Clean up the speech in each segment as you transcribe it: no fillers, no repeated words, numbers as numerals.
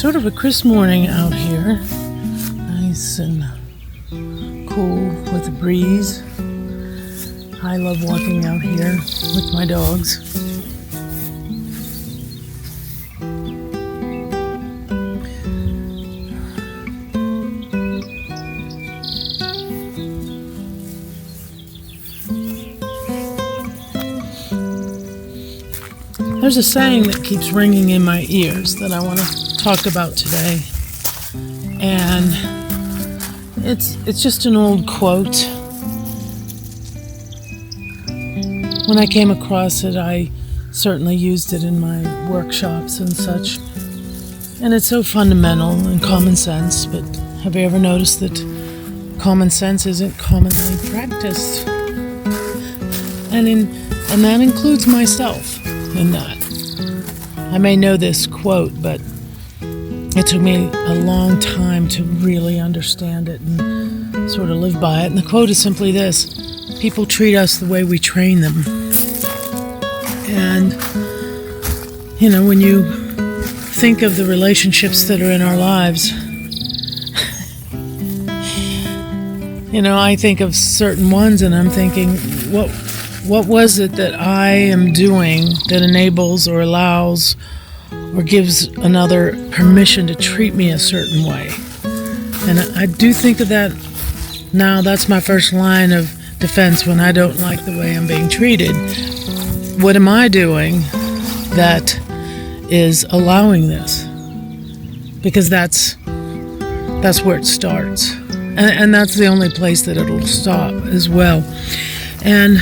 Sort of a crisp morning out here. Nice and cool with a breeze. I love walking out here with my dogs. There's a saying that keeps ringing in my ears that I want to talk about today. And it's just an old quote. When I came across it, I certainly used it in my workshops and such. And it's so fundamental and common sense, but have you ever noticed that common sense isn't commonly practiced? And that includes myself in that. I may know this quote, but it took me a long time to really understand it and sort of live by it. And the quote is simply this: people treat us the way we train them. And, when you think of the relationships that are in our lives, I think of certain ones and I'm thinking, what was it that I am doing that enables or allows or gives another permission to treat me a certain way? And I do think of that now. That's my first line of defense when I don't like the way I'm being treated. What am I doing that is allowing this? Because that's where it starts. And that's the only place that it'll stop as well. And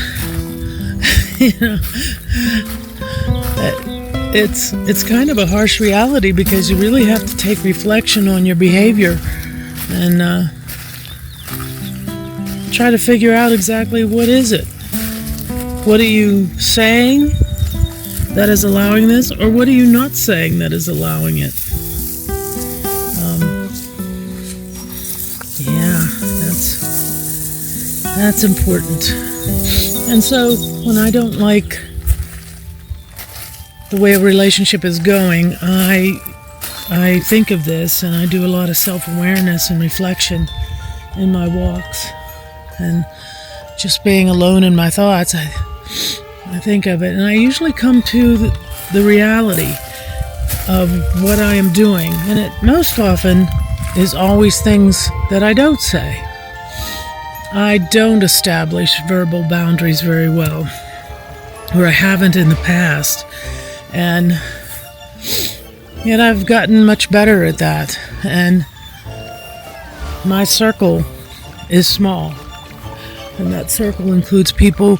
it's kind of a harsh reality because you really have to take reflection on your behavior and try to figure out exactly what is it. What are you saying that is allowing this, or what are you not saying that is allowing it? That's important. And so when I don't like the way a relationship is going, I think of this and I do a lot of self-awareness and reflection in my walks. And just being alone in my thoughts, I think of it. And I usually come to the reality of what I am doing. And it most often is always things that I don't say. I don't establish verbal boundaries very well, or I haven't in the past, and yet I've gotten much better at that, and my circle is small, and that circle includes people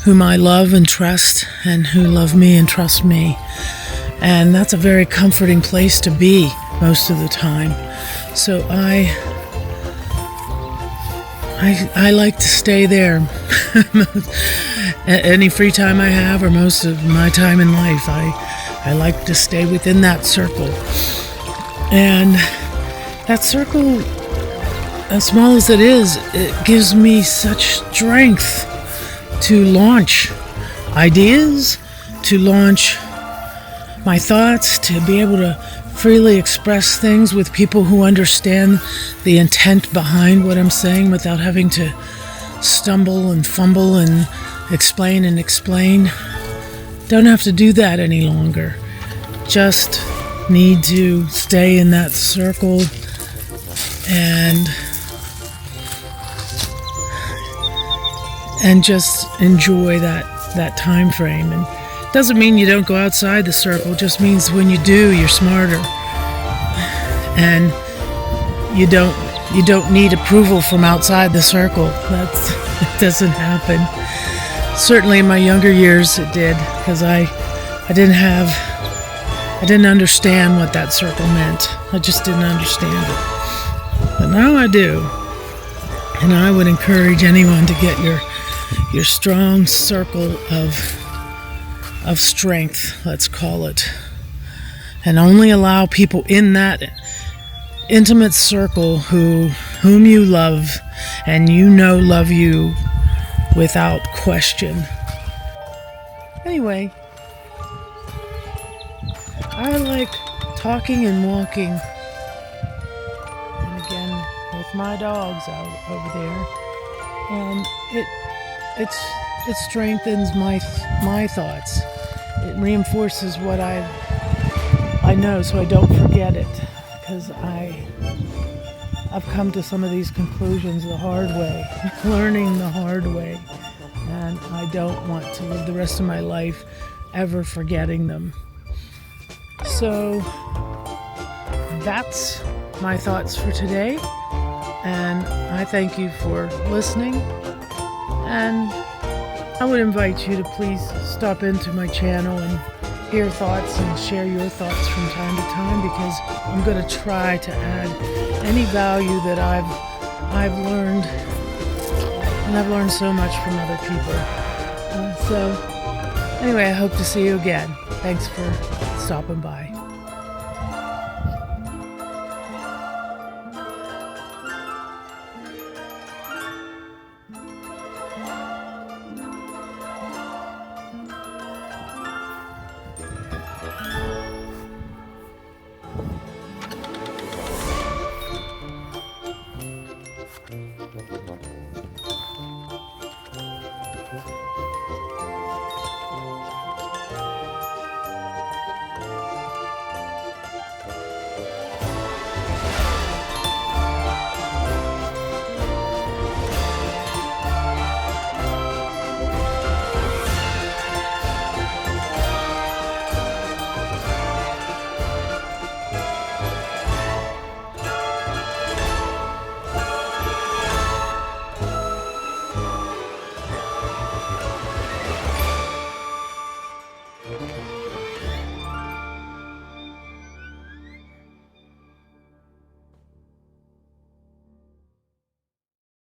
whom I love and trust, and who love me and trust me, and that's a very comforting place to be most of the time. So I like to stay there. Any free time I have, or most of my time in life, I like to stay within that circle. And that circle, as small as it is, it gives me such strength to launch ideas, to launch my thoughts, to be able to freely express things with people who understand the intent behind what I'm saying without having to stumble and fumble and explain. Don't have to do that any longer. Just need to stay in that circle and just enjoy that time frame. And doesn't mean you don't go outside the circle, it just means when you do, you're smarter. And you don't need approval from outside the circle. It doesn't happen. Certainly in my younger years it did, because I didn't understand what that circle meant. I just didn't understand it. But now I do. And I would encourage anyone to get your strong circle of strength, let's call it, and only allow people in that intimate circle whom you love and love you without question. Anyway, I like talking and walking, and again with my dogs out over there, and it strengthens my thoughts. It reinforces what I know, so I don't forget it, because I've come to some of these conclusions the hard way, learning the hard way, and I don't want to live the rest of my life ever forgetting them. So that's my thoughts for today, and I thank you for listening, and I would invite you to please stop into my channel and hear thoughts and share your thoughts from time to time, because I'm going to try to add any value that I've learned, and I've learned so much from other people. So anyway, I hope to see you again. Thanks for stopping by.